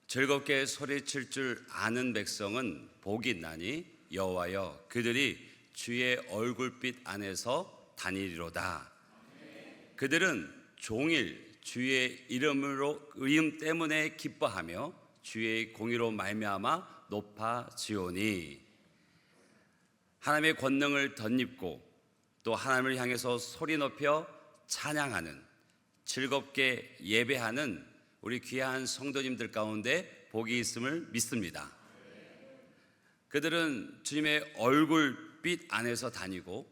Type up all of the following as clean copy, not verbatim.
즐겁게 소리칠 줄 아는 백성은 복이 있나니 여호와여 그들이 주의 얼굴빛 안에서 다니리로다. 그들은 종일 주의 이름 때문에 기뻐하며 주의 공의로 말미암아 높아지오니. 하나님의 권능을 덧입고 또 하나님을 향해서 소리 높여 찬양하는, 즐겁게 예배하는 우리 귀한 성도님들 가운데 복이 있음을 믿습니다. 그들은 주님의 얼굴빛 안에서 다니고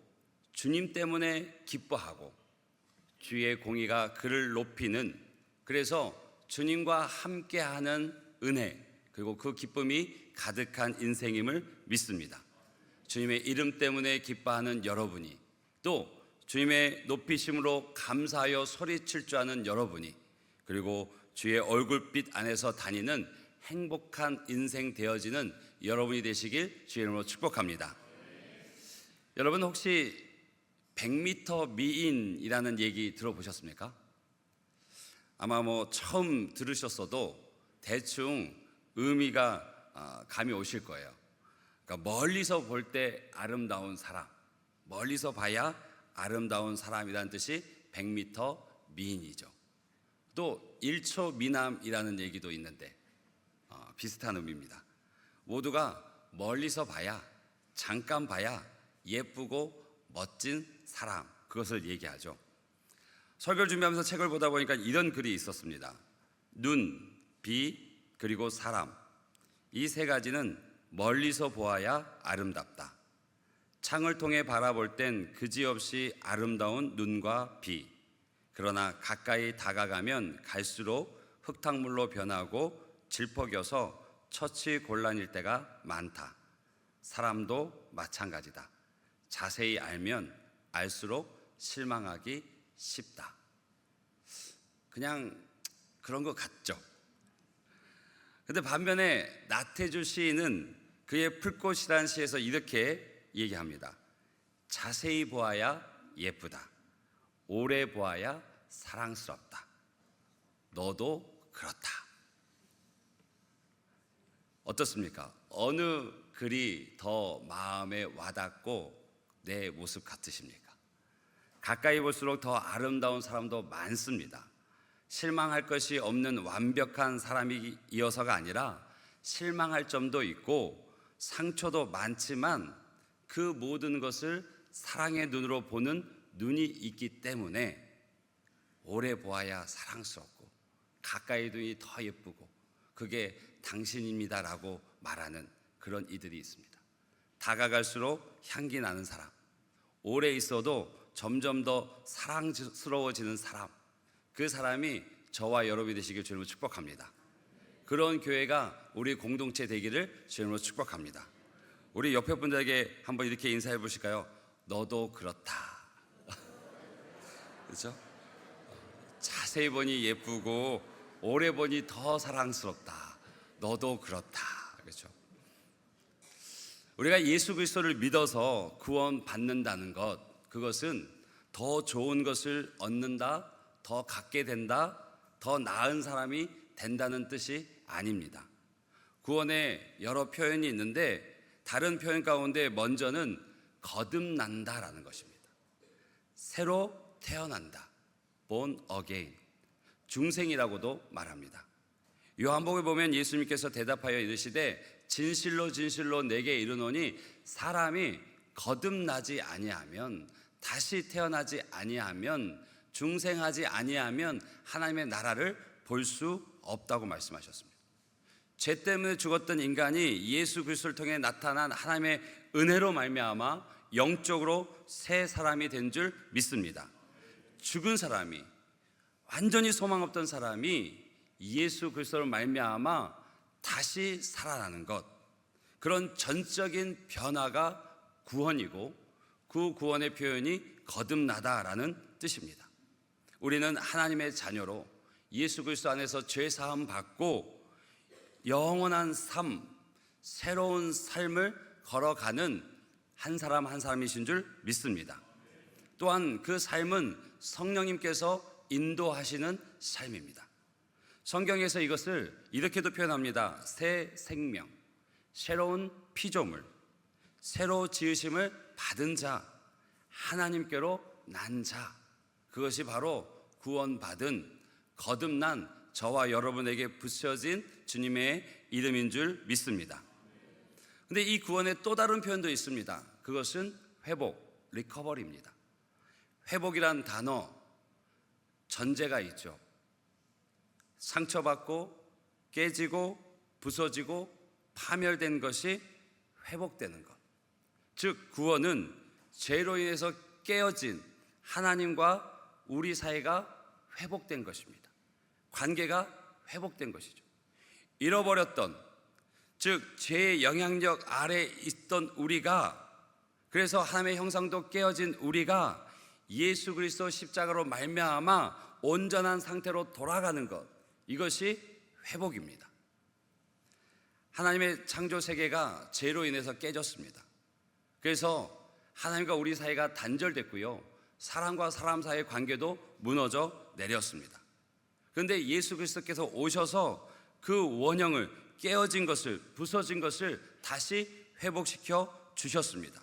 주님 때문에 기뻐하고 주의 공의가 그를 높이는, 그래서 주님과 함께하는 은혜 그리고 그 기쁨이 가득한 인생임을 믿습니다. 주님의 이름 때문에 기뻐하는 여러분이, 또 주님의 높이심으로 감사하여 소리칠 줄 아는 여러분이, 그리고 주의 얼굴빛 안에서 다니는 행복한 인생 되어지는 여러분이 되시길 주의 이름으로 축복합니다. 여러분 혹시 100m 미인이라는 얘기 들어보셨습니까? 아마 처음 들으셨어도 대충 의미가 감이 오실 거예요. 그러니까 멀리서 볼 때 아름다운 사람, 멀리서 봐야 아름다운 사람이라는 뜻이 100m 미인이죠. 또 1초 미남이라는 얘기도 있는데 비슷한 의미입니다. 모두가 멀리서 봐야, 잠깐 봐야 예쁘고 멋진 사람, 그것을 얘기하죠. 설교를 준비하면서 책을 보다 보니까 이런 글이 있었습니다. 눈, 비, 그리고 사람, 이 세 가지는 멀리서 보아야 아름답다. 창을 통해 바라볼 땐 그지없이 아름다운 눈과 비, 그러나 가까이 다가가면 갈수록 흙탕물로 변하고 질퍽여서 처치 곤란일 때가 많다. 사람도 마찬가지다. 자세히 알면 알수록 실망하기 쉽다. 그냥 그런 것 같죠. 근데 반면에 나태주 시인은 그의 풀꽃이라는 시에서 이렇게 얘기합니다. 자세히 보아야 예쁘다. 오래 보아야 사랑스럽다. 너도 그렇다. 어떻습니까? 어느 글이 더 마음에 와닿고 내 모습 같으십니까? 가까이 볼수록 더 아름다운 사람도 많습니다. 실망할 것이 없는 완벽한 사람이어서가 아니라 실망할 점도 있고 상처도 많지만 그 모든 것을 사랑의 눈으로 보는 눈이 있기 때문에 오래 보아야 사랑스럽고 가까이 두니 더 예쁘고 그게 당신입니다라고 말하는 그런 이들이 있습니다. 다가갈수록 향기 나는 사람, 오래 있어도 점점 더 사랑스러워지는 사람, 그 사람이 저와 여러분이 되시길 주님으로 축복합니다. 그런 교회가 우리 공동체 되기를 주님으로 축복합니다. 우리 옆에 분들에게 한번 이렇게 인사해 보실까요? 너도 그렇다. 그렇죠? 자세히 보니 예쁘고 오래 보니 더 사랑스럽다. 너도 그렇다. 그렇죠? 우리가 예수 그리스도를 믿어서 구원 받는다는 것, 그것은 더 좋은 것을 얻는다, 더 갖게 된다, 더 나은 사람이 된다는 뜻이 아닙니다. 구원에 여러 표현이 있는데 다른 표현 가운데 먼저는 거듭난다라는 것입니다. 새로 태어난다, born again, 중생이라고도 말합니다. 요한복음에 보면 예수님께서 대답하여 이르시되 진실로 진실로 내게 이르노니 사람이 거듭나지 아니하면, 다시 태어나지 아니하면, 중생하지 아니하면 하나님의 나라를 볼 수 없다고 말씀하셨습니다. 죄 때문에 죽었던 인간이 예수 그리스도를 통해 나타난 하나님의 은혜로 말미암아 영적으로 새 사람이 된 줄 믿습니다. 죽은 사람이, 완전히 소망 없던 사람이 예수 그리스도로 말미암아 다시 살아나는 것, 그런 전적인 변화가 구원이고 그 구원의 표현이 거듭나다라는 뜻입니다. 우리는 하나님의 자녀로 예수 그리스도 안에서 죄 사함 받고 영원한 삶, 새로운 삶을 걸어가는 한 사람 한 사람이신 줄 믿습니다. 또한 그 삶은 성령님께서 인도하시는 삶입니다. 성경에서 이것을 이렇게도 표현합니다. 새 생명, 새로운 피조물, 새로 지으심을 받은 자, 하나님께로 난 자, 그것이 바로 구원받은 거듭난 저와 여러분에게 붙여진 주님의 이름인 줄 믿습니다. 근데 이 구원의 또 다른 표현도 있습니다. 그것은 회복, 리커버리입니다. 회복이란 단어, 전제가 있죠. 상처받고 깨지고 부서지고 파멸된 것이 회복되는 것. 즉 구원은 죄로 인해서 깨어진 하나님과 우리 사이가 회복된 것입니다. 관계가 회복된 것이죠. 잃어버렸던, 즉 죄의 영향력 아래 있던 우리가, 그래서 하나님의 형상도 깨어진 우리가 예수 그리스도 십자가로 말미암아 온전한 상태로 돌아가는 것, 이것이 회복입니다. 하나님의 창조 세계가 죄로 인해서 깨졌습니다. 그래서 하나님과 우리 사이가 단절됐고요, 사람과 사람 사이의 관계도 무너져 내렸습니다. 그런데 예수 그리스도께서 오셔서 그 원형을, 깨어진 것을, 부서진 것을 다시 회복시켜 주셨습니다.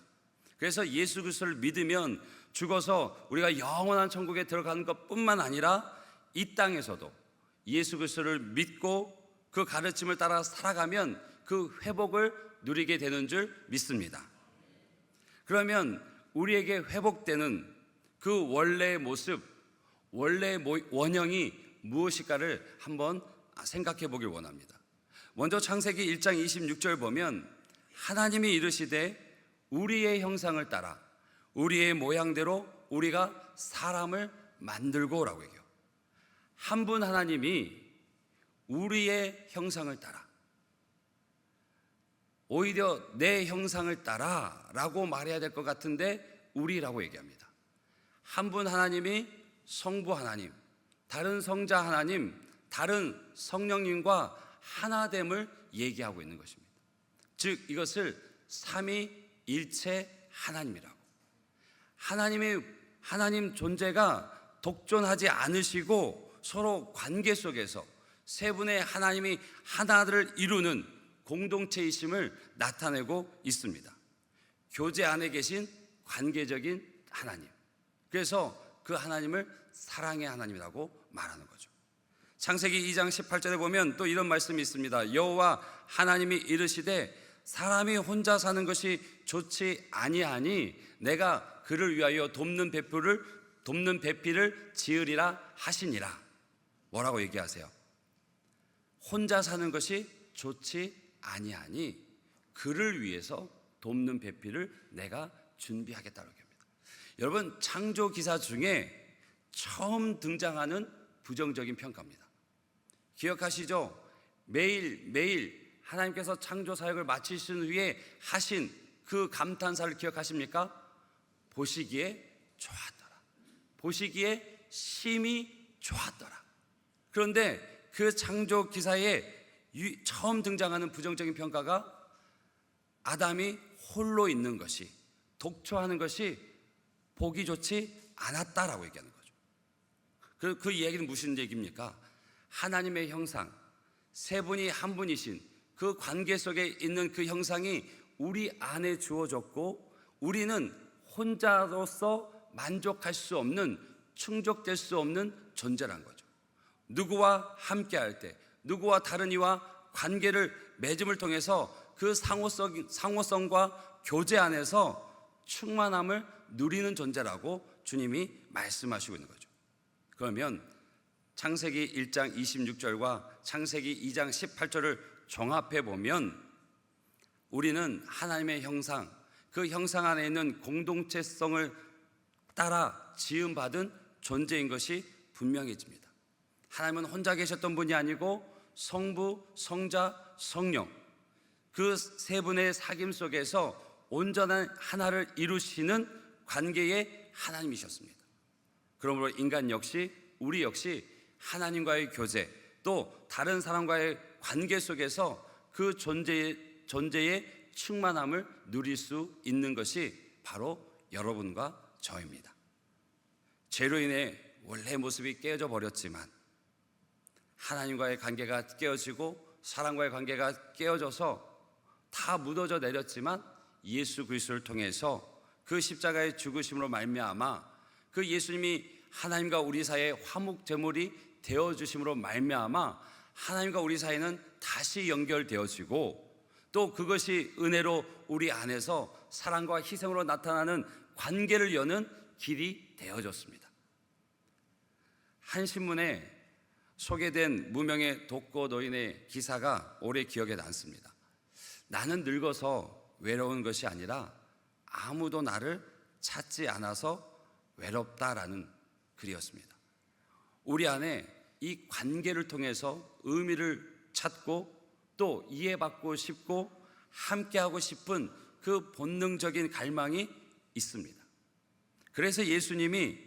그래서 예수 그리스도를 믿으면 죽어서 우리가 영원한 천국에 들어가는 것뿐만 아니라 이 땅에서도 예수 그리스도를 믿고 그 가르침을 따라 살아가면 그 회복을 누리게 되는 줄 믿습니다. 그러면 우리에게 회복되는 그 원래의 모습, 원래의 원형이 무엇일까를 한번 생각해 보길 원합니다. 먼저 창세기 1장 26절 보면 하나님이 이르시되 우리의 형상을 따라 우리의 모양대로 우리가 사람을 만들고 라고 얘기해요. 한 분 하나님이 우리의 형상을 따라, 오히려 내 형상을 따라 라고 말해야 될 것 같은데 우리라고 얘기합니다. 한 분 하나님이 성부 하나님, 다른 성자 하나님, 다른 성령님과 하나됨을 얘기하고 있는 것입니다. 즉 이것을 삼위일체 하나님이라고, 하나님 존재가 독존하지 않으시고 서로 관계 속에서 세 분의 하나님이 하나를 이루는 공동체이심을 나타내고 있습니다. 교제 안에 계신 관계적인 하나님, 그래서 그 하나님을 사랑의 하나님이라고 말하는 거죠. 창세기 2장 18절에 보면 또 이런 말씀이 있습니다. 여호와 하나님이 이르시되 사람이 혼자 사는 것이 좋지 아니하니 내가 그를 위하여 돕는 배필을 지으리라 하시니라. 뭐라고 얘기하세요? 혼자 사는 것이 좋지 아니하니 그를 위해서 돕는 배필을 내가 준비하겠다고 합니다. 여러분, 창조 기사 중에 처음 등장하는 부정적인 평가입니다. 기억하시죠? 매일 하나님께서 창조 사역을 마치신 후에 하신 그 감탄사를 기억하십니까? 보시기에 좋았더라. 보시기에 심히 좋았더라. 그런데 그 창조 기사에 처음 등장하는 부정적인 평가가 아담이 홀로 있는 것이, 독초하는 것이 보기 좋지 않았다라고 얘기하는 거죠. 그 얘기는 무슨 얘기입니까? 하나님의 형상, 세 분이 한 분이신 그 관계 속에 있는 그 형상이 우리 안에 주어졌고 우리는 혼자로서 만족할 수 없는, 충족될 수 없는 존재란 거죠. 누구와 함께 할 때, 누구와 다른 이와 관계를 맺음을 통해서 그 상호성과 교제 안에서 충만함을 누리는 존재라고 주님이 말씀하시고 있는 거죠. 그러면 창세기 1장 26절과 창세기 2장 18절을 종합해 보면 우리는 하나님의 형상, 그 형상 안에 있는 공동체성을 따라 지음받은 존재인 것이 분명해집니다. 하나님은 혼자 계셨던 분이 아니고 성부, 성자, 성령, 그 세 분의 사귐 속에서 온전한 하나를 이루시는 관계의 하나님이셨습니다. 그러므로 인간 역시, 우리 역시 하나님과의 교제, 또 다른 사람과의 관계 속에서 그 존재의 충만함을 누릴 수 있는 것이 바로 여러분과 저입니다. 죄로 인해 원래 모습이 깨어져 버렸지만 하나님과의 관계가 깨어지고 사람과의 관계가 깨어져서 다 무너져 내렸지만 예수 그리스도를 통해서 그 십자가의 죽으심으로 말미암아 그 예수님이 하나님과 우리 사이의 화목 제물이 되어 주심으로 말미암아 하나님과 우리 사이는 다시 연결되어지고 또 그것이 은혜로 우리 안에서 사랑과 희생으로 나타나는 관계를 여는 길이 되어졌습니다. 한 신문에 소개된 무명의 독거 노인의 기사가 오래 기억에 남습니다. 나는 늙어서 외로운 것이 아니라 아무도 나를 찾지 않아서 외롭다라는 글이었습니다. 우리 안에 이 관계를 통해서 의미를 찾고 또 이해받고 싶고 함께하고 싶은 그 본능적인 갈망이 있습니다. 그래서 예수님이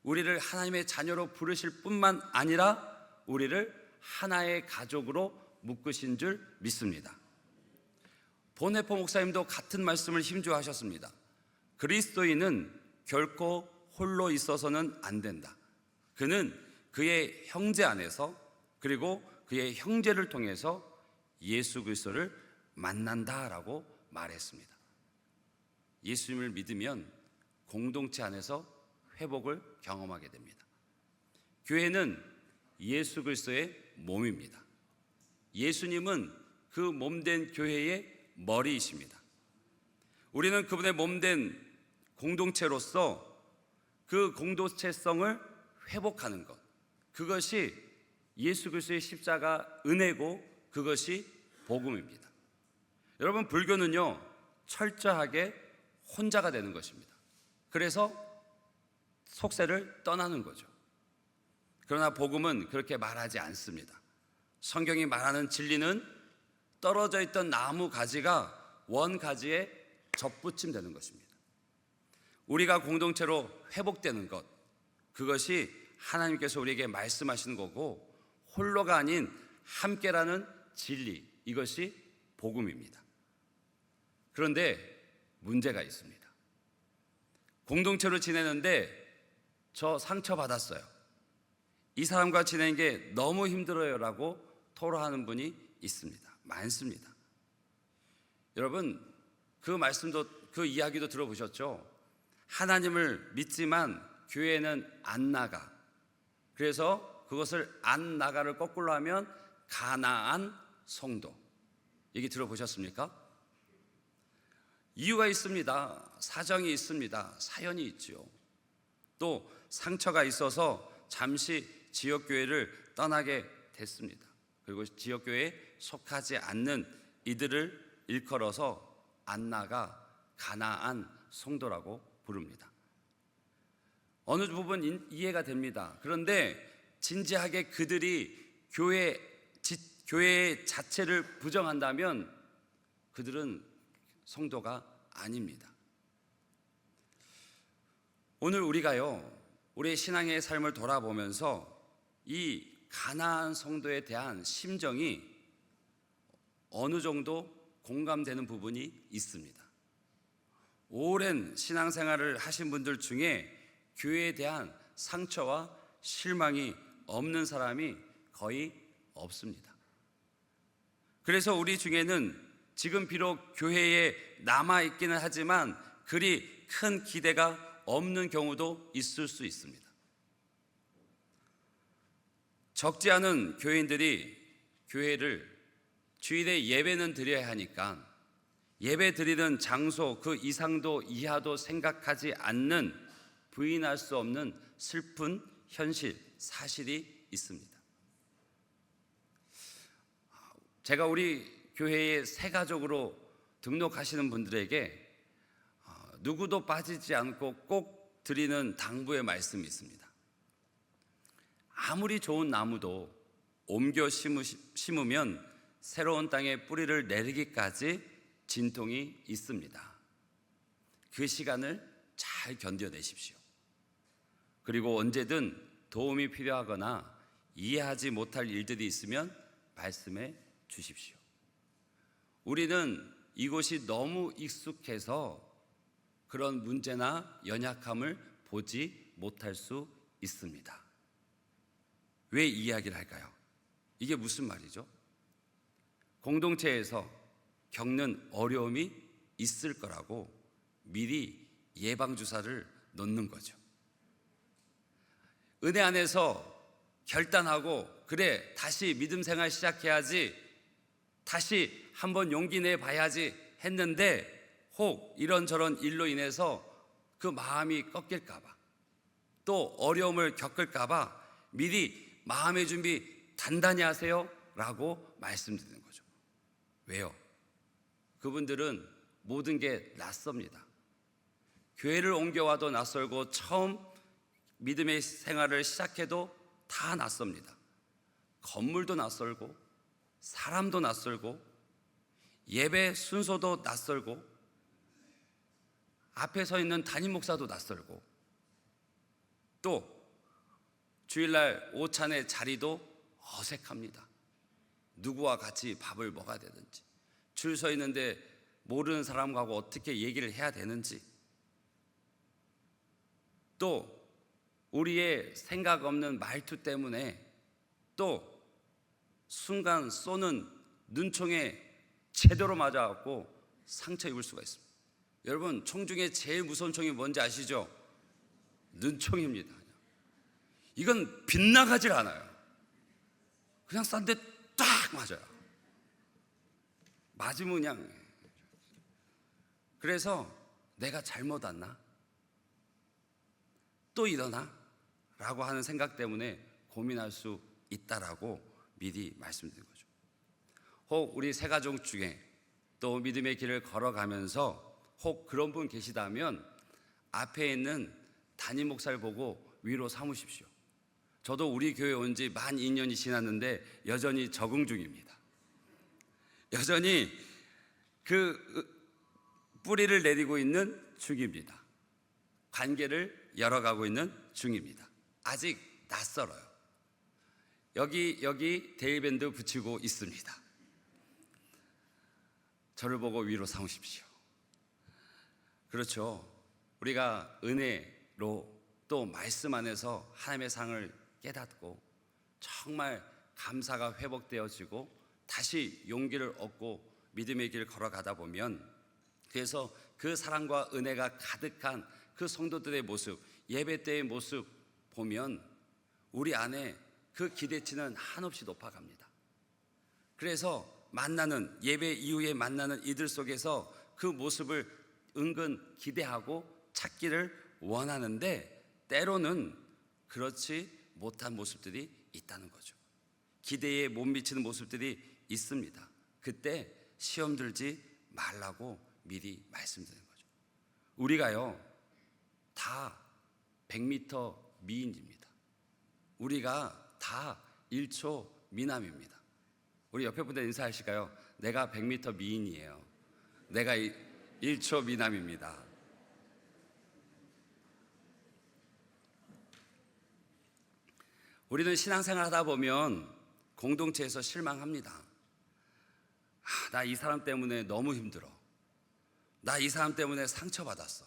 우리를 하나님의 자녀로 부르실 뿐만 아니라 우리를 하나의 가족으로 묶으신 줄 믿습니다. 보네포 목사님도 같은 말씀을 힘주하셨습니다. 그리스도인은 결코 홀로 있어서는 안 된다. 그는 그의 형제 안에서 그리고 그의 형제를 통해서 예수 그리스도를 만난다라고 말했습니다. 예수님을 믿으면 공동체 안에서 회복을 경험하게 됩니다. 교회는 예수 그리스도의 몸입니다. 예수님은 그 몸된 교회의 머리이십니다. 우리는 그분의 몸된 공동체로서 그 공동체성을 회복하는 것, 그것이 예수 그리스도의 십자가 은혜고 그것이 복음입니다. 여러분, 불교는요 철저하게 혼자가 되는 것입니다. 그래서 속세를 떠나는 거죠. 그러나 복음은 그렇게 말하지 않습니다. 성경이 말하는 진리는 떨어져 있던 나무 가지가 원 가지에 접붙임 되는 것입니다. 우리가 공동체로 회복되는 것, 그것이 하나님께서 우리에게 말씀하시는 거고 홀로가 아닌 함께라는 진리, 이것이 복음입니다. 그런데 문제가 있습니다. 공동체로 지내는데 저 상처받았어요, 이 사람과 지내는 게 너무 힘들어요 라고 토로하는 분이 있습니다. 많습니다. 여러분, 그 말씀도 그 이야기도 들어보셨죠? 하나님을 믿지만 교회는 안 나가. 그래서 그것을 안 나가를 거꾸로 하면 가나안 성도. 얘기 들어보셨습니까? 이유가 있습니다. 사정이 있습니다. 사연이 있죠. 또 상처가 있어서 잠시 지역교회를 떠나게 됐습니다. 그리고 지역교회에 속하지 않는 이들을 일컬어서 안 나가 가나안 성도라고 부릅니다. 어느 부분 이해가 됩니다. 그런데 진지하게 그들이 교회 자체를 부정한다면 그들은 성도가 아닙니다. 오늘 우리가요, 우리의 신앙의 삶을 돌아보면서 이 가나안 성도에 대한 심정이 어느 정도 공감되는 부분이 있습니다. 오랜 신앙생활을 하신 분들 중에 교회에 대한 상처와 실망이 없는 사람이 거의 없습니다. 그래서 우리 중에는 지금 비록 교회에 남아있기는 하지만 그리 큰 기대가 없는 경우도 있을 수 있습니다. 적지 않은 교인들이 교회를 주일에 예배는 드려야 하니까 예배 드리는 장소 그 이상도 이하도 생각하지 않는 부인할 수 없는 슬픈 현실, 사실이 있습니다. 제가 우리 교회의 새 가족으로 등록하시는 분들에게 누구도 빠지지 않고 꼭 드리는 당부의 말씀이 있습니다. 아무리 좋은 나무도 옮겨 심으면 새로운 땅에 뿌리를 내리기까지 진통이 있습니다. 그 시간을 잘 견뎌내십시오. 그리고 언제든 도움이 필요하거나 이해하지 못할 일들이 있으면 말씀해 주십시오. 우리는 이곳이 너무 익숙해서 그런 문제나 연약함을 보지 못할 수 있습니다. 왜 이 이야기를 할까요? 이게 무슨 말이죠? 공동체에서 겪는 어려움이 있을 거라고 미리 예방주사를 놓는 거죠. 은혜 안에서 결단하고 그래 다시 믿음 생활 시작해야지, 다시 한번 용기 내봐야지 했는데 혹 이런저런 일로 인해서 그 마음이 꺾일까 봐, 또 어려움을 겪을까 봐 미리 마음의 준비 단단히 하세요 라고 말씀드리는 거죠. 왜요? 그분들은 모든 게 낯섭니다. 교회를 옮겨와도 낯설고 처음 믿음의 생활을 시작해도 다 낯섭니다. 건물도 낯설고 사람도 낯설고 예배 순서도 낯설고 앞에 서 있는 담임 목사도 낯설고 또 주일날 오찬의 자리도 어색합니다. 누구와 같이 밥을 먹어야 되는지, 줄 서 있는데 모르는 사람하고 어떻게 얘기를 해야 되는지, 또 우리의 생각 없는 말투 때문에 또 순간 쏘는 눈총에 제대로 맞아갖고 상처 입을 수가 있습니다. 여러분, 총 중에 제일 무서운 총이 뭔지 아시죠? 눈총입니다. 이건 빗나가질 않아요. 그냥 싼데 딱 맞아요. 맞으면 그냥. 그래서 내가 잘못 왔나? 또 이러나? 라고 하는 생각 때문에 고민할 수 있다라고 미리 말씀드린 거죠. 혹 우리 새가족 중에 또 믿음의 길을 걸어가면서 혹 그런 분 계시다면 앞에 있는 담임 목사를 보고 위로 삼으십시오. 저도 우리 교회 온 지 만 2년이 지났는데 여전히 적응 중입니다. 여전히 그 뿌리를 내리고 있는 중입니다. 관계를 열어가고 있는 중입니다. 아직 낯설어요. 여기 데일밴드 붙이고 있습니다. 저를 보고 위로 삼으십시오. 그렇죠. 우리가 은혜로 또 말씀 안에서 하나님의 상을 깨닫고 정말 감사가 회복되어지고 다시 용기를 얻고 믿음의 길을 걸어가다 보면, 그래서 그 사랑과 은혜가 가득한 그 성도들의 모습, 예배 때의 모습 보면 우리 안에 그 기대치는 한없이 높아갑니다. 그래서 만나는 예배 이후에 만나는 이들 속에서 그 모습을 은근 기대하고 찾기를 원하는데 때로는 그렇지 못한 모습들이 있다는 거죠. 기대에 못 미치는 모습들이 있습니다. 그때 시험 들지 말라고 미리 말씀드리는 거죠. 우리가요 다 100m 미인입니다. 우리가 다 1초 미남입니다. 우리 옆에 분들 인사하실까요? 내가 100m 미인이에요. 내가 1초 미남입니다. 우리는 신앙생활 하다 보면 공동체에서 실망합니다. 나 이 사람 때문에 너무 힘들어. 나 이 사람 때문에 상처받았어.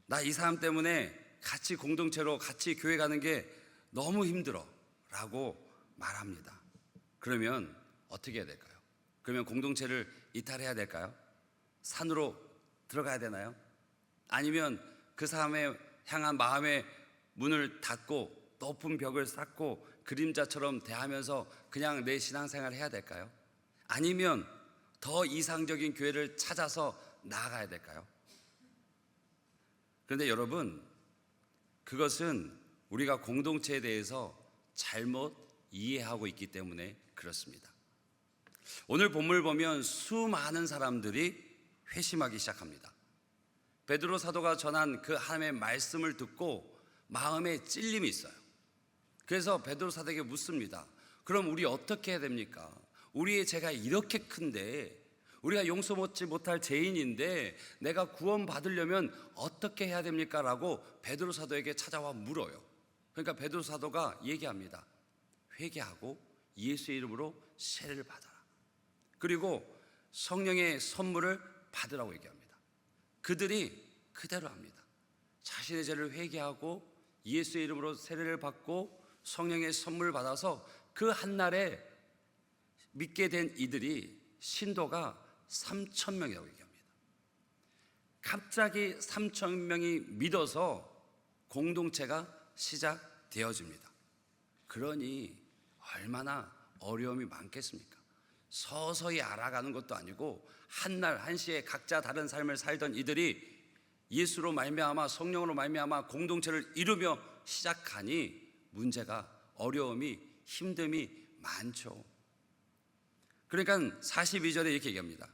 나 이 사람 때문에 같이 공동체로 같이 교회 가는 게 너무 힘들어 라고 말합니다. 그러면 어떻게 해야 될까요? 그러면 공동체를 이탈해야 될까요? 산으로 들어가야 되나요? 아니면 그 사람의 향한 마음의 문을 닫고 높은 벽을 쌓고 그림자처럼 대하면서 그냥 내 신앙생활을 해야 될까요? 아니면 더 이상적인 교회를 찾아서 나아가야 될까요? 그런데 여러분, 그것은 우리가 공동체에 대해서 잘못 이해하고 있기 때문에 그렇습니다. 오늘 본문을 보면 수많은 사람들이 회심하기 시작합니다. 베드로 사도가 전한 그 하나님의 말씀을 듣고 마음에 찔림이 있어요. 그래서 베드로 사도에게 묻습니다. 그럼 우리 어떻게 해야 됩니까? 우리의 죄가 이렇게 큰데, 우리가 용서 받지 못할 죄인인데 내가 구원 받으려면 어떻게 해야 됩니까? 라고 베드로 사도에게 찾아와 물어요. 그러니까 베드로 사도가 얘기합니다. 회개하고 예수의 이름으로 세례를 받아라. 그리고 성령의 선물을 받으라고 얘기합니다. 그들이 그대로 합니다. 자신의 죄를 회개하고 예수의 이름으로 세례를 받고 성령의 선물을 받아서 그 한날에 믿게 된 이들이 신도가 3,000명이라고 얘기합니다. 갑자기 3,000명이 믿어서 공동체가 시작되어집니다. 그러니 얼마나 어려움이 많겠습니까? 서서히 알아가는 것도 아니고 한날 한시에 각자 다른 삶을 살던 이들이 예수로 말미암아 성령으로 말미암아 공동체를 이루며 시작하니 문제가, 어려움이, 힘듦이 많죠. 그러니까 42절에 이렇게 얘기합니다.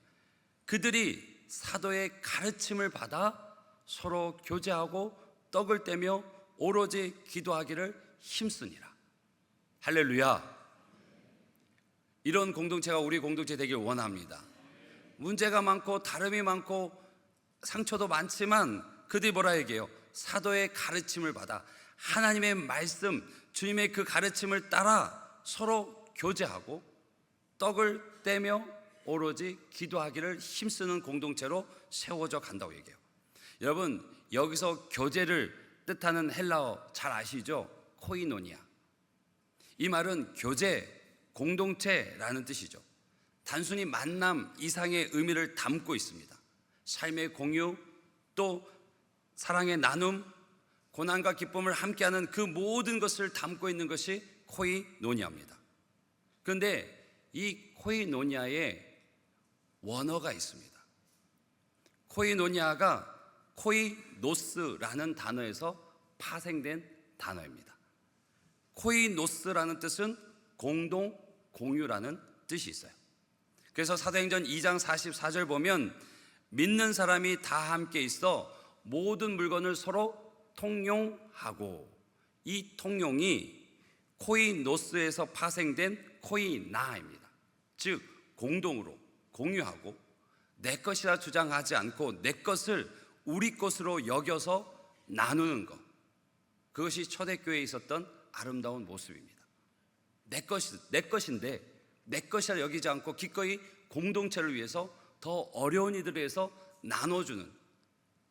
그들이 사도의 가르침을 받아 서로 교제하고 떡을 떼며 오로지 기도하기를 힘쓰니라. 할렐루야. 이런 공동체가 우리 공동체 되길 원합니다. 문제가 많고 다름이 많고 상처도 많지만 그들이 뭐라 얘기해요? 사도의 가르침을 받아 하나님의 말씀, 주님의 그 가르침을 따라 서로 교제하고 떡을 떼며 오로지 기도하기를 힘쓰는 공동체로 세워져 간다고 얘기해요. 여러분, 여기서 교제를 뜻하는 헬라어 잘 아시죠? 코이노니아. 이 말은 교제, 공동체라는 뜻이죠. 단순히 만남 이상의 의미를 담고 있습니다. 삶의 공유, 또 사랑의 나눔, 고난과 기쁨을 함께하는 그 모든 것을 담고 있는 것이 코이노니아입니다. 그런데 이 코이노니아에 원어가 있습니다. 코이노니아가 코이노스라는 단어에서 파생된 단어입니다. 코이노스라는 뜻은 공동, 공유라는 뜻이 있어요. 그래서 사도행전 2장 44절 보면 믿는 사람이 다 함께 있어 모든 물건을 서로 통용하고, 이 통용이 코이노스에서 파생된 코이나입니다. 즉 공동으로 공유하고 내 것이라 주장하지 않고 내 것을 우리 것으로 여겨서 나누는 것, 그것이 초대교회에 있었던 아름다운 모습입니다. 내 것인데 내 것이라 여기지 않고 기꺼이 공동체를 위해서 더 어려운 이들을 위해서 나눠주는,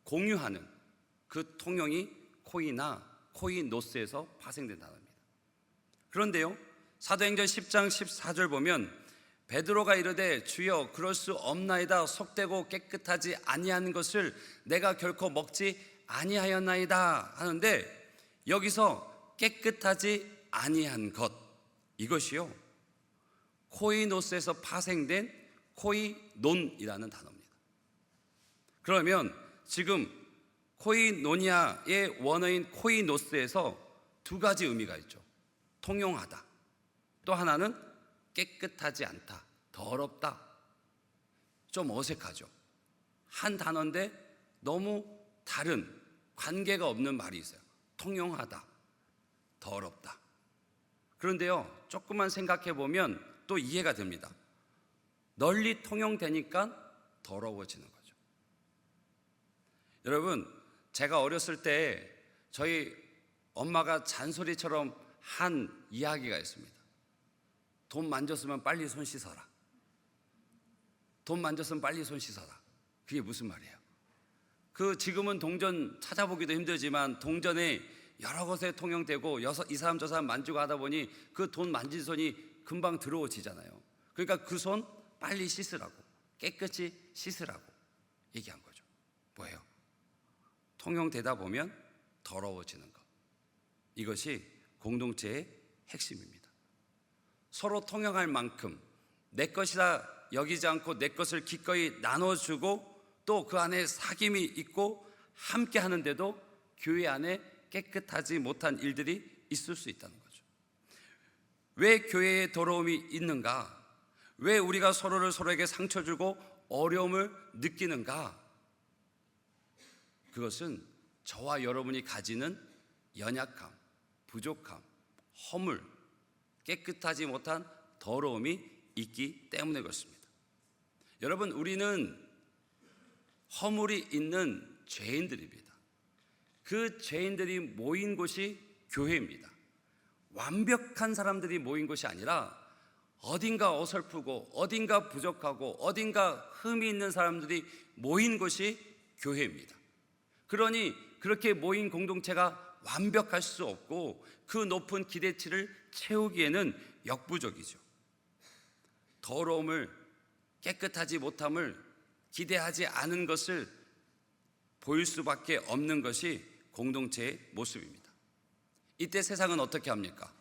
공유하는 그 통용이 코이나, 코이노스에서 파생된 단어입니다. 그런데요, 사도행전 10장 14절 보면 베드로가 이르되 주여 그럴 수 없나이다. 속되고 깨끗하지 아니한 것을 내가 결코 먹지 아니하였나이다 하는데, 여기서 깨끗하지 아니한 것, 이것이요 코이노스에서 파생된 코이논이라는 단어입니다. 그러면 지금 코이노니아의 원어인 코이노스에서 두 가지 의미가 있죠. 통용하다, 또 하나는 깨끗하지 않다, 더럽다. 좀 어색하죠. 한 단어인데 너무 다른, 관계가 없는 말이 있어요. 통용하다, 더럽다. 그런데요, 조금만 생각해 보면 또 이해가 됩니다. 널리 통용되니까 더러워지는 거죠. 여러분, 제가 어렸을 때 저희 엄마가 잔소리처럼 한 이야기가 있습니다. 돈 만졌으면 빨리 손 씻어라. 돈 만졌으면 빨리 손 씻어라. 그게 무슨 말이에요? 지금은 동전 찾아보기도 힘들지만 동전에 여러 곳에 통용되고 이 사람 저 사람 만지고 하다 보니 그 돈 만진 손이 금방 들어오지잖아요. 그러니까 그 손 빨리 씻으라고, 깨끗이 씻으라고 얘기한 거죠. 뭐예요? 통용되다 보면 더러워지는 것. 이것이 공동체의 핵심입니다. 서로 통용할 만큼 내 것이라 여기지 않고 내 것을 기꺼이 나눠주고 또 그 안에 사귐이 있고 함께 하는데도 교회 안에 깨끗하지 못한 일들이 있을 수 있다는 거죠. 왜 교회에 더러움이 있는가? 왜 우리가 서로에게 상처 주고 어려움을 느끼는가? 그것은 저와 여러분이 가지는 연약함, 부족함, 허물, 깨끗하지 못한 더러움이 있기 때문에 그렇습니다. 여러분, 우리는 허물이 있는 죄인들입니다. 그 죄인들이 모인 곳이 교회입니다. 완벽한 사람들이 모인 곳이 아니라 어딘가 어설프고 어딘가 부족하고 어딘가 흠이 있는 사람들이 모인 곳이 교회입니다. 그러니 그렇게 모인 공동체가 완벽할 수 없고 그 높은 기대치를 채우기에는 역부족이죠. 더러움을, 깨끗하지 못함을 기대하지 않은 것을 보일 수밖에 없는 것이 공동체의 모습입니다. 이때 세상은 어떻게 합니까?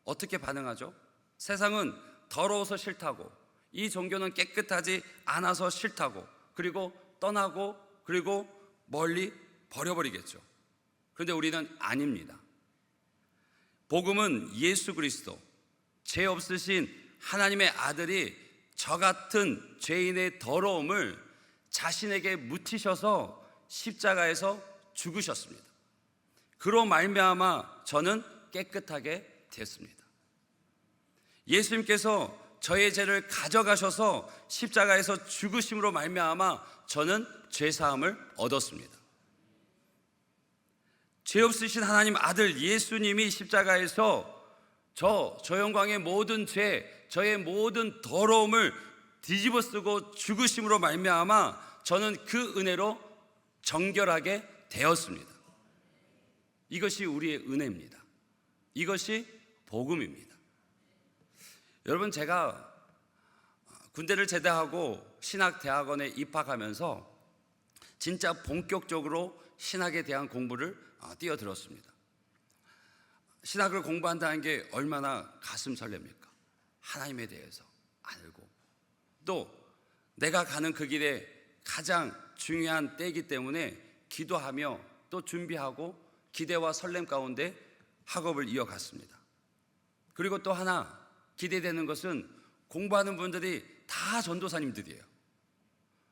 어떻게 반응하죠? 세상은 더러워서 싫다고, 이 종교는 깨끗하지 않아서 싫다고, 그리고 떠나고, 그리고 멀리 버려버리겠죠. 그런데 우리는 아닙니다. 복음은 예수 그리스도, 죄 없으신 하나님의 아들이 저 같은 죄인의 더러움을 자신에게 묻히셔서 십자가에서 죽으셨습니다. 그로 말미암아 저는 깨끗하게 됐습니다. 예수님께서 저의 죄를 가져가셔서 십자가에서 죽으심으로 말미암아 저는 죄사함을 얻었습니다. 죄 없으신 하나님 아들 예수님이 십자가에서 저 영광의 모든 죄, 저의 모든 더러움을 뒤집어 쓰고 죽으심으로 말미암아 저는 그 은혜로 정결하게 되었습니다. 이것이 우리의 은혜입니다. 이것이 복음입니다. 여러분, 제가 군대를 제대하고 신학대학원에 입학하면서 진짜 본격적으로 신학에 대한 공부를 뛰어들었습니다. 신학을 공부한다는 게 얼마나 가슴 설렙니까? 하나님에 대해서 알고, 또 내가 가는 그 길에 가장 중요한 때이기 때문에 기도하며 또 준비하고 기대와 설렘 가운데 학업을 이어갔습니다. 그리고 또 하나 기대되는 것은 공부하는 분들이 다 전도사님들이에요.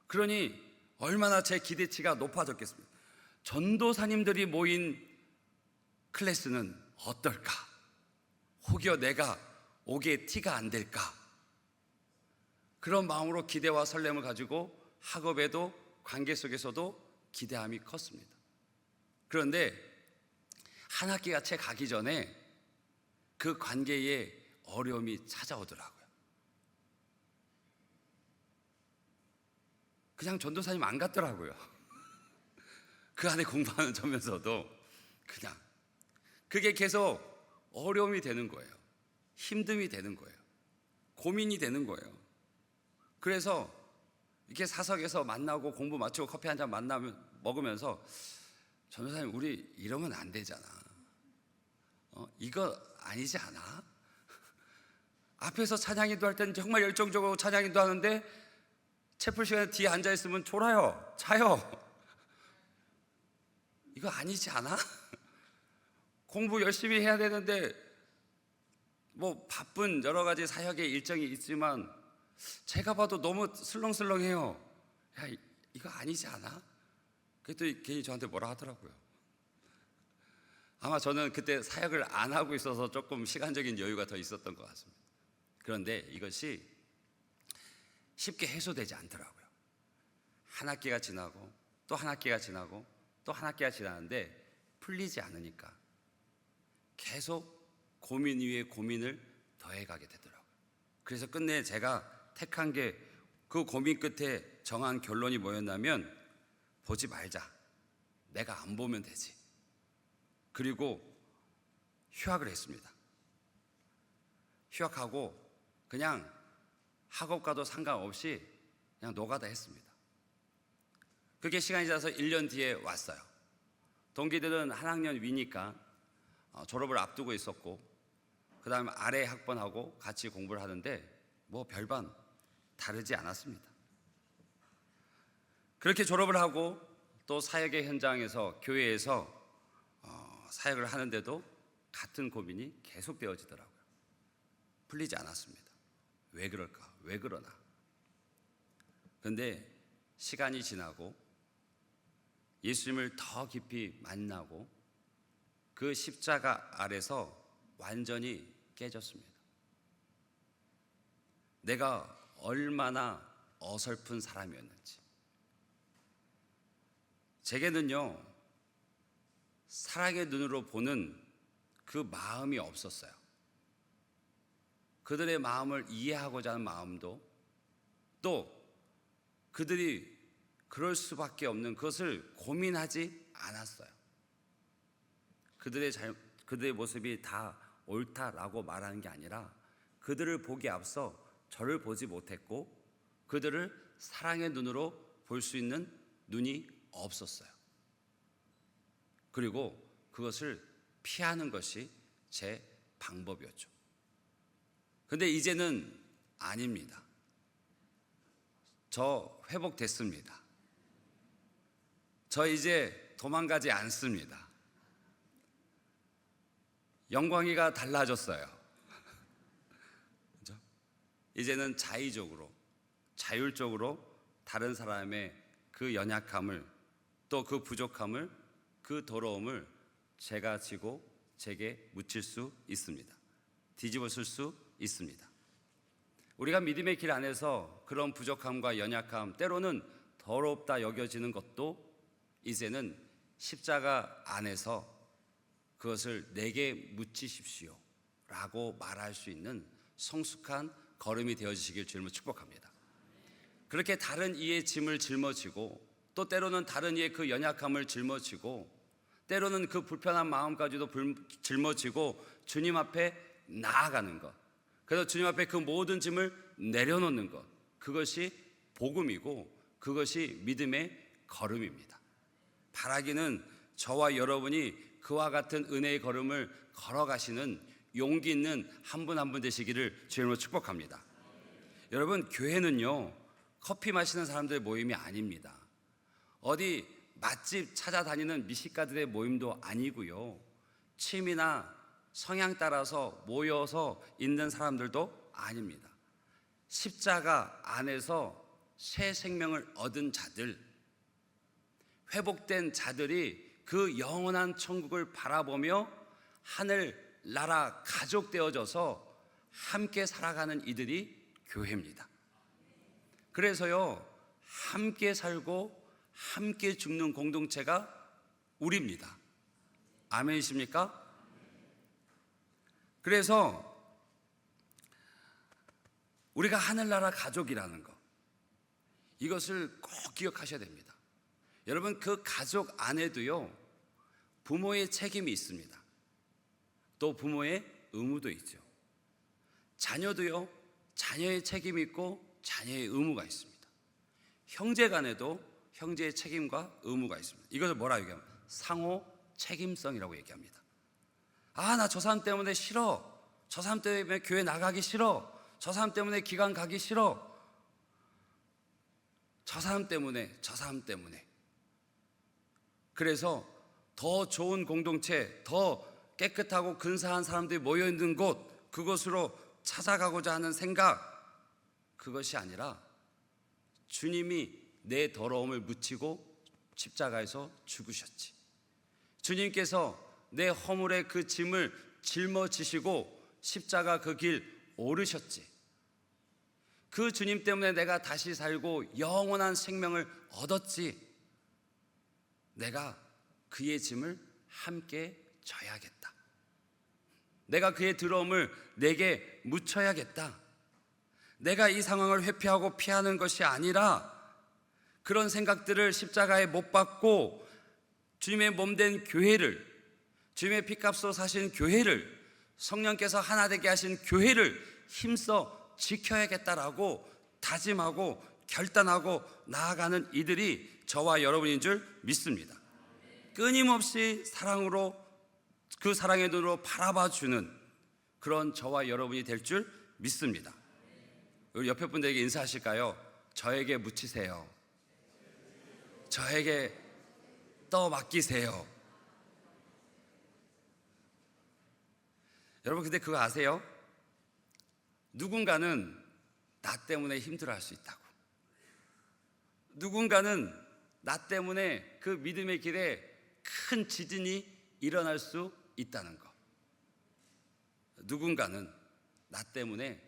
그러니 얼마나 제 기대치가 높아졌겠습니까? 전도사님들이 모인 클래스는 어떨까? 혹여 내가 오게 티가 안 될까? 그런 마음으로 기대와 설렘을 가지고 학업에도 관계 속에서도 기대함이 컸습니다. 그런데 한 학기가 채 가기 전에 그 관계에 어려움이 찾아오더라고요. 그냥 전도사님 안 같더라고요. 그 안에 공부하는 저면서도 그냥 그게 계속 어려움이 되는 거예요. 힘듦이 되는 거예요. 고민이 되는 거예요. 그래서 이렇게 사석에서 만나고 공부 마치고 커피 한 잔 먹으면서 전도사님, 우리 이러면 안 되잖아. 이거 아니지 않아? 앞에서 찬양인도 할 때는 정말 열정적으로 찬양인도 하는데 채플 시간에 뒤에 앉아있으면 졸아요, 자요. 이거 아니지 않아? 공부 열심히 해야 되는데 뭐 바쁜 여러 가지 사역의 일정이 있지만 제가 봐도 너무 슬렁슬렁해요. 야, 이거 아니지 않아? 그랬더니 괜히 저한테 뭐라 하더라고요. 아마 저는 그때 사역을 안 하고 있어서 조금 시간적인 여유가 더 있었던 것 같습니다. 그런데 이것이 쉽게 해소되지 않더라고요. 한 학기가 지나고 또 한 학기가 지나고 또 한 학기가 지나는데 풀리지 않으니까 계속 고민 위에 고민을 더해가게 되더라고요. 그래서 끝내 제가 택한 게, 그 고민 끝에 정한 결론이 뭐였냐면, 보지 말자, 내가 안 보면 되지. 그리고 휴학을 했습니다. 휴학하고 그냥 학업과도 상관없이 그냥 노가다 했습니다. 그게 시간이 지나서 1년 뒤에 왔어요. 동기들은 한 학년 위니까 졸업을 앞두고 있었고, 그 다음에 아래 학번하고 같이 공부를 하는데 뭐 별반 다르지 않았습니다. 그렇게 졸업을 하고 또 사역의 현장에서, 교회에서 사역을 하는데도 같은 고민이 계속되어지더라고요. 풀리지 않았습니다. 왜 그럴까? 왜 그러나? 그런데 시간이 지나고 예수님을 더 깊이 만나고 그 십자가 아래서 완전히 깨졌습니다. 내가 얼마나 어설픈 사람이었는지. 제게는요, 사랑의 눈으로 보는 그 마음이 없었어요. 그들의 마음을 이해하고자 하는 마음도, 또 그들이 그럴 수밖에 없는 그것을 고민하지 않았어요. 그들의 모습이 다 옳다라고 말하는 게 아니라 그들을 보기 앞서 저를 보지 못했고 그들을 사랑의 눈으로 볼 수 있는 눈이 없었어요. 그리고 그것을 피하는 것이 제 방법이었죠. 근데 이제는 아닙니다. 저 회복됐습니다. 저 이제 도망가지 않습니다. 영광이가 달라졌어요. 그렇죠? 이제는 자의적으로, 자율적으로 다른 사람의 그 연약함을, 또 그 부족함을, 그 더러움을 제가 지고 제게 묻힐 수 있습니다. 뒤집어 쓸 수 있습니다. 우리가 믿음의 길 안에서 그런 부족함과 연약함, 때로는 더럽다 여겨지는 것도 이제는 십자가 안에서 그것을 내게 묻히십시오 라고 말할 수 있는 성숙한 걸음이 되어지시길 주님을 축복합니다. 그렇게 다른 이의 짐을 짊어지고, 또 때로는 다른 이의 그 연약함을 짊어지고, 때로는 그 불편한 마음까지도 짊어지고 주님 앞에 나아가는 것, 그래서 주님 앞에 그 모든 짐을 내려놓는 것, 그것이 복음이고 그것이 믿음의 걸음입니다. 바라기는 저와 여러분이 그와 같은 은혜의 걸음을 걸어가시는 용기 있는 한 분 한 분 되시기를 주님으로 축복합니다. 여러분, 교회는요 커피 마시는 사람들의 모임이 아닙니다. 어디 맛집 찾아다니는 미식가들의 모임도 아니고요, 취미나 성향 따라서 모여서 있는 사람들도 아닙니다. 십자가 안에서 새 생명을 얻은 자들, 회복된 자들이 그 영원한 천국을 바라보며 하늘 나라 가족 되어져서 함께 살아가는 이들이 교회입니다. 그래서요, 함께 살고 함께 죽는 공동체가 우리입니다. 아멘이십니까? 그래서 우리가 하늘나라 가족이라는 것, 이것을 꼭 기억하셔야 됩니다. 여러분, 그 가족 안에도요 부모의 책임이 있습니다. 또 부모의 의무도 있죠. 자녀도요 자녀의 책임이 있고 자녀의 의무가 있습니다. 형제 간에도 형제의 책임과 의무가 있습니다. 이것을 뭐라고 얘기하면 상호 책임성이라고 얘기합니다. 아, 나 저 사람 때문에 싫어, 저 사람 때문에 교회 나가기 싫어, 저 사람 때문에 기관 가기 싫어, 저 사람 때문에, 저 사람 때문에. 그래서 더 좋은 공동체, 더 깨끗하고 근사한 사람들이 모여있는 곳, 그곳으로 찾아가고자 하는 생각, 그것이 아니라 주님이 내 더러움을 묻히고 십자가에서 죽으셨지, 주님께서 내 허물의 그 짐을 짊어지시고 십자가 그 길 오르셨지, 그 주님 때문에 내가 다시 살고 영원한 생명을 얻었지, 내가 그의 짐을 함께 져야겠다, 내가 그의 더러움을 내게 묻혀야겠다, 내가 이 상황을 회피하고 피하는 것이 아니라 그런 생각들을 십자가에 못 박고 주님의 몸된 교회를, 주님의 피값으로 사신 교회를, 성령께서 하나 되게 하신 교회를 힘써 지켜야겠다라고 다짐하고 결단하고 나아가는 이들이 저와 여러분인 줄 믿습니다. 끊임없이 사랑으로, 그 사랑의 눈으로 바라봐주는 그런 저와 여러분이 될 줄 믿습니다. 우리 옆에 분들에게 인사하실까요? 저에게 묻히세요. 저에게 떠맡기세요. 여러분, 근데 그거 아세요? 누군가는 나 때문에 힘들어할 수 있다고. 누군가는 나 때문에 그 믿음의 길에 큰 지진이 일어날 수 있다는 것. 누군가는 나 때문에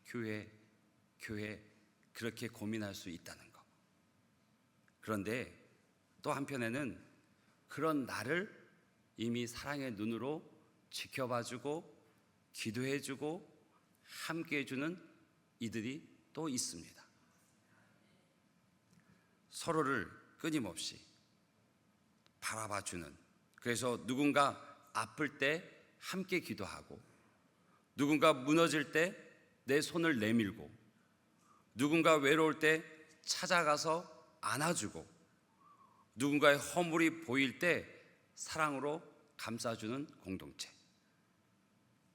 교회 그렇게 고민할 수 있다는 것. 그런데 또 한편에는 그런 나를 이미 사랑의 눈으로 지켜봐주고 기도해주고 함께해주는 이들이 또 있습니다. 서로를 끊임없이 바라봐주는 그래서 누군가 아플 때 함께 기도하고, 누군가 무너질 때 내 손을 내밀고, 누군가 외로울 때 찾아가서 안아주고, 누군가의 허물이 보일 때 사랑으로 감싸주는 공동체.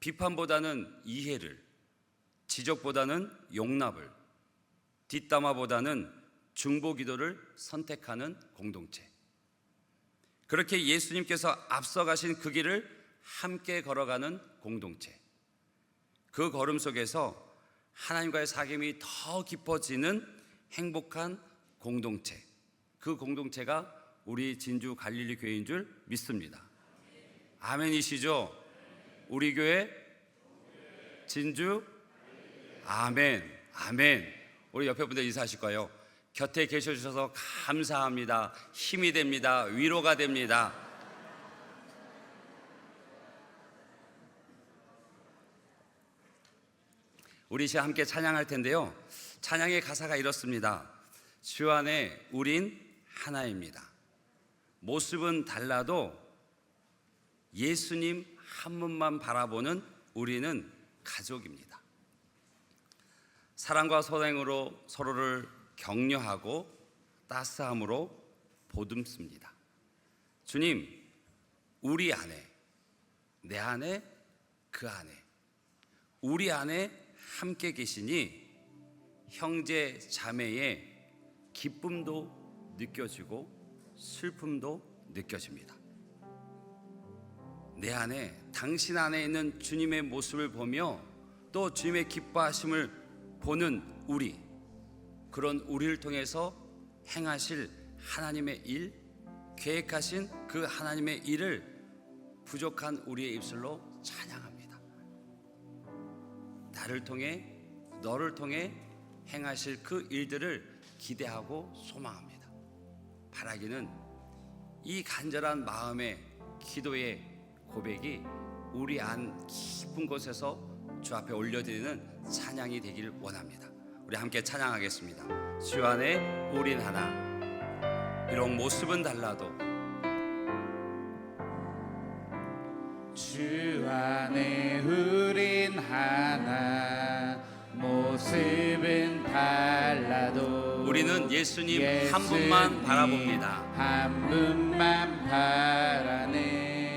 비판보다는 이해를, 지적보다는 용납을, 뒷담화보다는 중보 기도를 선택하는 공동체. 그렇게 예수님께서 앞서가신 그 길을 함께 걸어가는 공동체. 그 걸음 속에서 하나님과의 사귐이 더 깊어지는 행복한 공동체. 그 공동체가 우리 진주 갈릴리 교회인 줄 믿습니다. 아멘이시죠? 우리 교회 진주 아멘. 아멘. 우리 옆에 분들 인사하실 거예요. 곁에 계셔주셔서 감사합니다. 힘이 됩니다. 위로가 됩니다. 우리 이제 함께 찬양할 텐데요, 찬양의 가사가 이렇습니다. 주 안에 우린 하나입니다. 모습은 달라도 예수님 한 분만 바라보는 우리는 가족입니다. 사랑과 선행으로 서로를 격려하고 따스함으로 보듬습니다. 주님, 우리 안에, 내 안에, 그 안에, 우리 안에 함께 계시니 형제 자매의 기쁨도 느껴지고 슬픔도 느껴집니다. 내 안에, 당신 안에 있는 주님의 모습을 보며 또 주님의 기뻐하심을 보는 우리, 그런 우리를 통해서 행하실 하나님의 일, 계획하신 그 하나님의 일을 부족한 우리의 입술로 찬양합니다. 나를 통해, 너를 통해 행하실 그 일들을 기대하고 소망합니다. 바라기는 이 간절한 마음의 기도의 고백이 우리 안 깊은 곳에서 주 앞에 올려드리는 찬양이 되길 원합니다. 우리 함께 찬양하겠습니다. 주 안에 우린 하나. 비록 모습은 달라도 주 안에 우린 하나. 모습은 달라도 우리는 예수님 한 분만 바라봅니다. 한 분만 바라네.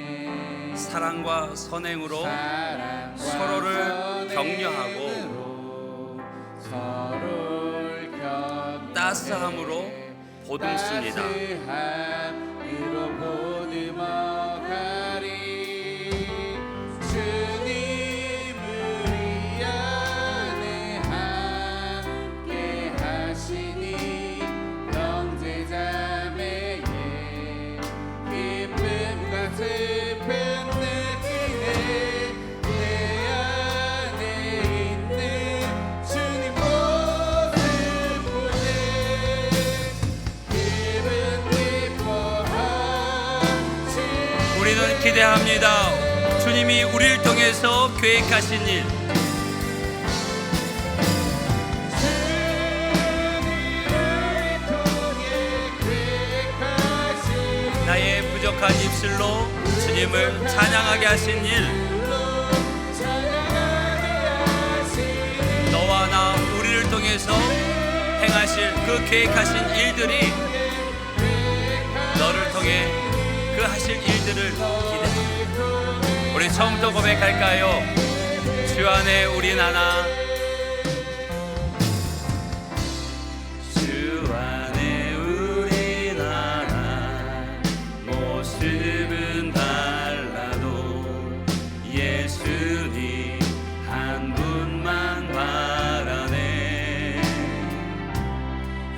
사랑과 선행으로 서로를 격려하고 따스함으로 보듬습니다. 따스함으로 보듬어가리. 주님 우리 안에 함께 하시니 형제자매의 기쁨과 슬픔 느끼네. 내 안에 있는 주님 모습 보네. 기분 기뻐하시네. 우리는 기대합니다. 주님이 우리를 통해서 계획하신 일, 나의 부족한 입술로 주님을 찬양하게 하신 일, 너와 나 우리를 통해서 행하실 그 계획하신 일들이 너를 통해 그 하실 일들을 기대합니다. 우리 처음부터 고백할까요? 주 안에 우린 하나. 주 안에 우린 하나. 모습은 달라도 예수님 한 분만 바라네.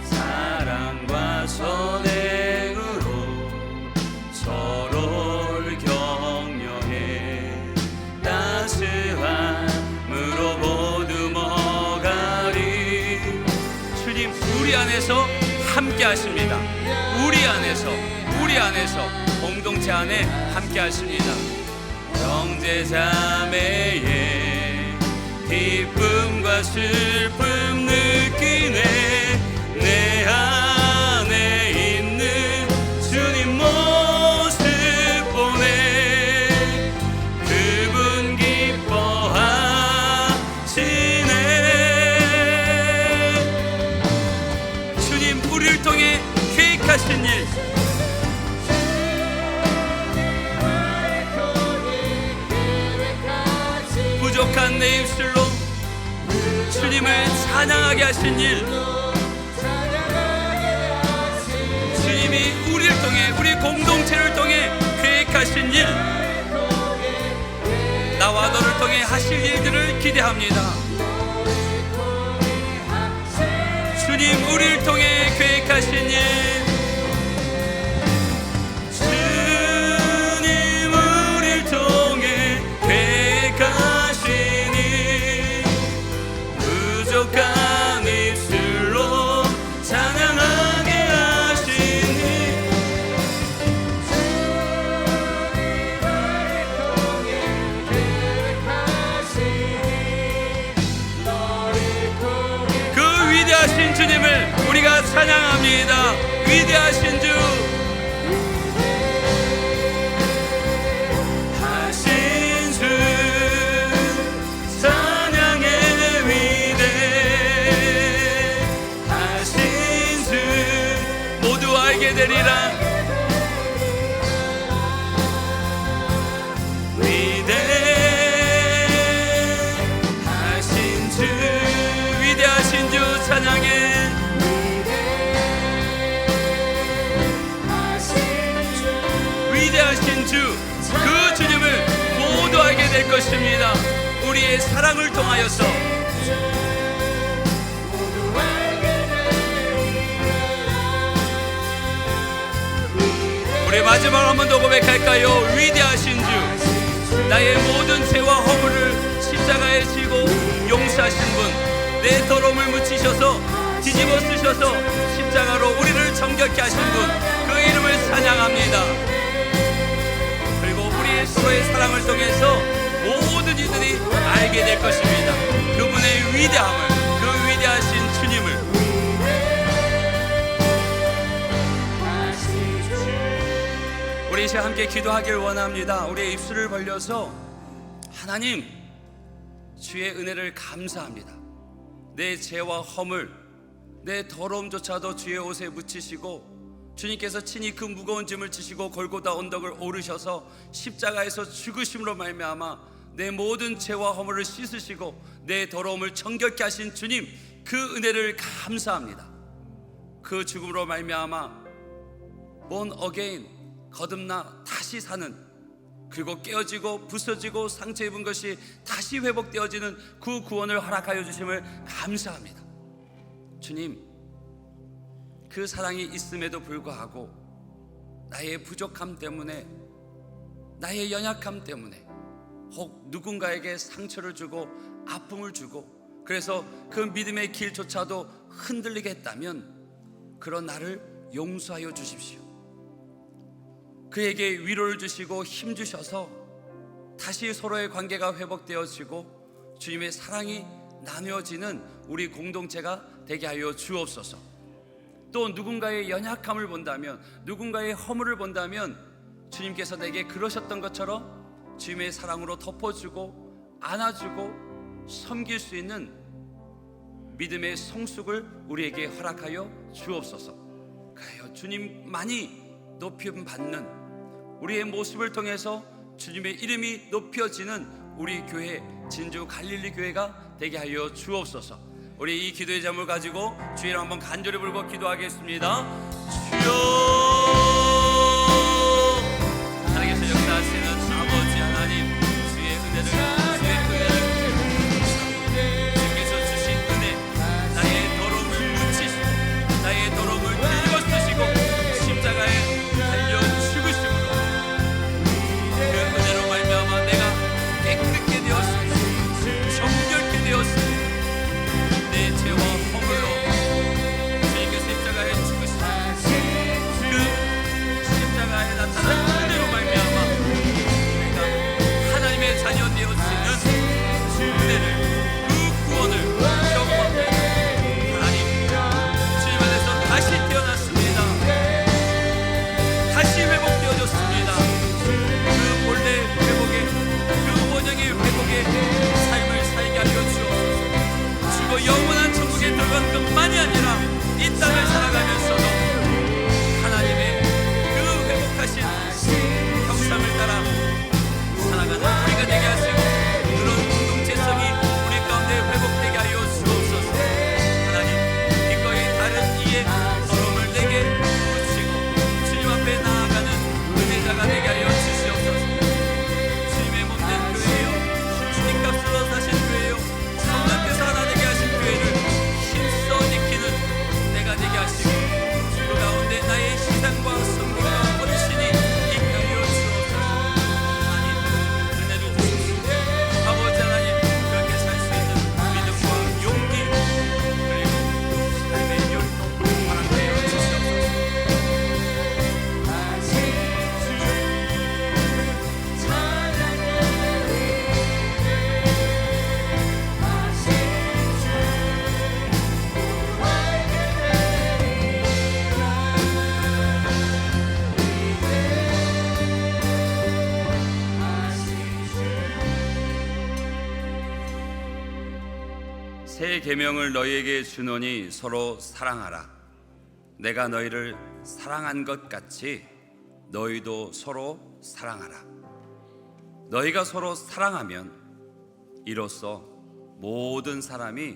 사랑과 선행으로 서로를 격려해 따스함으로 보듬어가리. 주님 우리 안에서 함께 하십니다. 우리 안에서 공동체 안에 함께 하십니다. 형제자매의 기쁨과 슬픔 느끼네. 내 안에 있는 주님 모습 보네. 부족한 내 입술로 주님을 찬양하게 하신 일, 주님이 우리를 통해, 우리 공동체를 통해 계획하신 일, 나와 너를 통해 하실 일들을 기대합니다. 주님, 우리를 통해 계획하신 일, 주님, 우리를 통해 계획하신 일, 부족한 입술로 찬양하게 하신 일, 그 위대하신 주님을 우리가 찬양합니다. 위대하신 주, 하신 주, 찬양의 위대, 하신 주, 모두 알게 되리라. 위대, 하신 주, 위대하신 주 찬양해. 위대하신 주, 그 주님을 모두 알게 될 것입니다. 우리의 사랑을 통하여서. 우리 마지막으로 한 번 더 고백할까요? 위대하신 주, 나의 모든 죄와 허물을 십자가에 지고 용서하신 분, 내 더러움을 묻히셔서 뒤집어 쓰셔서 십자가로 우리를 정결케 하신 분, 그 이름을 찬양합니다. 그리고 우리의 서로의 사랑을 통해서 모든 이들이 알게 될 것입니다. 그분의 위대함을, 그 위대하신 주님을. 우리 이제 함께 기도하길 원합니다. 우리의 입술을 벌려서 하나님, 주의 은혜를 감사합니다. 내 죄와 허물, 내 더러움조차도 주의 옷에 묻히시고 주님께서 친히 그 무거운 짐을 지시고 골고다 언덕을 오르셔서 십자가에서 죽으심으로 말미암아 내 모든 죄와 허물을 씻으시고 내 더러움을 정결케 하신 주님, 그 은혜를 감사합니다. 그 죽음으로 말미암아 born again, 거듭나 다시 사는, 그리고 깨어지고 부서지고 상처 입은 것이 다시 회복되어지는 그 구원을 허락하여 주심을 감사합니다. 주님, 그 사랑이 있음에도 불구하고 나의 부족함 때문에, 나의 연약함 때문에 혹 누군가에게 상처를 주고 아픔을 주고 그래서 그 믿음의 길조차도 흔들리게 했다면 그런 나를 용서하여 주십시오. 그에게 위로를 주시고 힘 주셔서 다시 서로의 관계가 회복되어지고 주님의 사랑이 나누어지는 우리 공동체가 되게 하여 주옵소서. 또 누군가의 연약함을 본다면, 누군가의 허물을 본다면 주님께서 내게 그러셨던 것처럼 주님의 사랑으로 덮어주고 안아주고 섬길 수 있는 믿음의 성숙을 우리에게 허락하여 주옵소서. 그래요, 주님만이 높임 받는 우리의 모습을 통해서 주님의 이름이 높여지는 우리 교회, 진주 갈릴리 교회가 되게 하여 주옵소서. 우리 이 기도의 잠을 가지고 주의 이름 한번 간절히 부르고 기도하겠습니다. 주여, 하나님께서 역사하시는 아버지 하나님, 주의 은혜를 주께서 주신 은혜, 나의 더러움을 묻히시고 나의 더러움을 뒤집어 쓰시고 십자가에 달려 죽으심으로 그 은혜로 말미암아 내가 깨끗게 되었습니다. 정결케 되었습니다. 내 죄와 허물로 주님께서 십자가에 죽으시고 새 계명을 너희에게 주노니 서로 사랑하라. 내가 너희를 사랑한 것 같이 너희도 서로 사랑하라. 너희가 서로 사랑하면 이로써 모든 사람이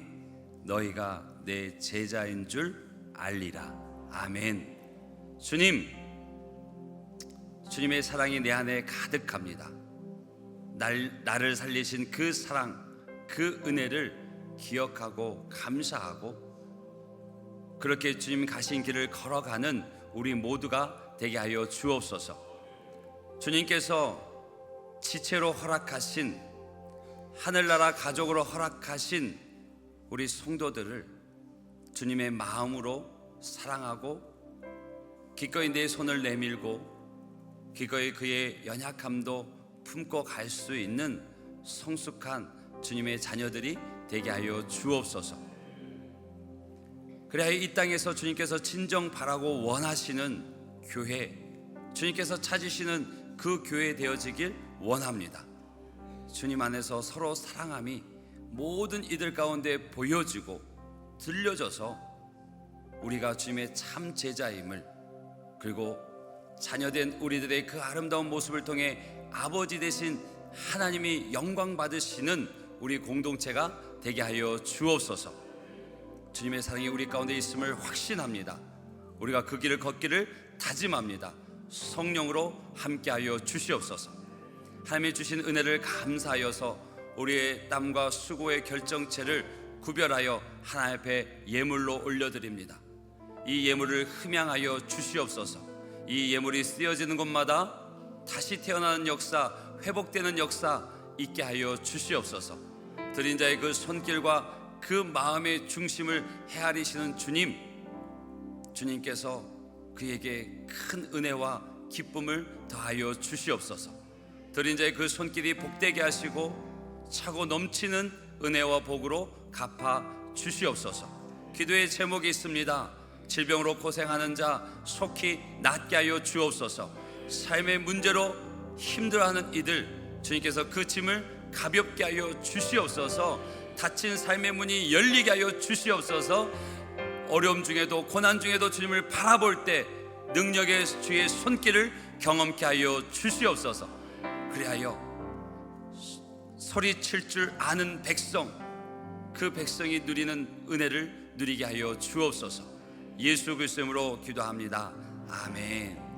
너희가 내 제자인 줄 알리라. 아멘. 주님의 사랑이 내 안에 가득합니다. 나를 살리신 그 사랑, 그 은혜를 기억하고 감사하고 그렇게 주님 가신 길을 걸어가는 우리 모두가 되게 하여 주옵소서. 주님께서 지체로 허락하신, 하늘나라 가족으로 허락하신 우리 성도들을 주님의 마음으로 사랑하고 기꺼이 내 손을 내밀고 기꺼이 그의 연약함도 품고 갈 수 있는 성숙한 주님의 자녀들이 되게 하여 주옵소서. 그래야 이 땅에서 주님께서 진정 바라고 원하시는 교회, 주님께서 찾으시는 그 교회 되어지길 원합니다. 주님 안에서 서로 사랑함이 모든 이들 가운데 보여지고 들려져서 우리가 주님의 참 제자임을, 그리고 자녀된 우리들의 그 아름다운 모습을 통해 아버지 되신 하나님이 영광 받으시는 우리 공동체가 되게 하여 주옵소서. 주님의 사랑이 우리 가운데 있음을 확신합니다. 우리가 그 길을 걷기를 다짐합니다. 성령으로 함께하여 주시옵소서. 하나님이 주신 은혜를 감사하여서 우리의 땀과 수고의 결정체를 구별하여 하나님 앞에 예물로 올려드립니다. 이 예물을 흠양하여 주시옵소서. 이 예물이 쓰여지는 곳마다 다시 태어나는 역사, 회복되는 역사 있게 하여 주시옵소서. 드린 자의 그 손길과 그 마음의 중심을 헤아리시는 주님께서 그에게 큰 은혜와 기쁨을 더하여 주시옵소서. 드린 자의 그 손길이 복되게 하시고 차고 넘치는 은혜와 복으로 갚아 주시옵소서. 기도의 제목이 있습니다. 질병으로 고생하는 자 속히 낫게 하여 주옵소서. 삶의 문제로 힘들어하는 이들, 주님께서 그 짐을 가볍게 하여 주시옵소서. 닫힌 삶의 문이 열리게 하여 주시옵소서. 어려움 중에도 고난 중에도 주님을 바라볼 때 능력의 주의 손길을 경험케 하여 주시옵소서. 그리하여 소리칠 줄 아는 백성, 그 백성이 누리는 은혜를 누리게 하여 주옵소서. 예수 그리스도로 기도합니다. 아멘.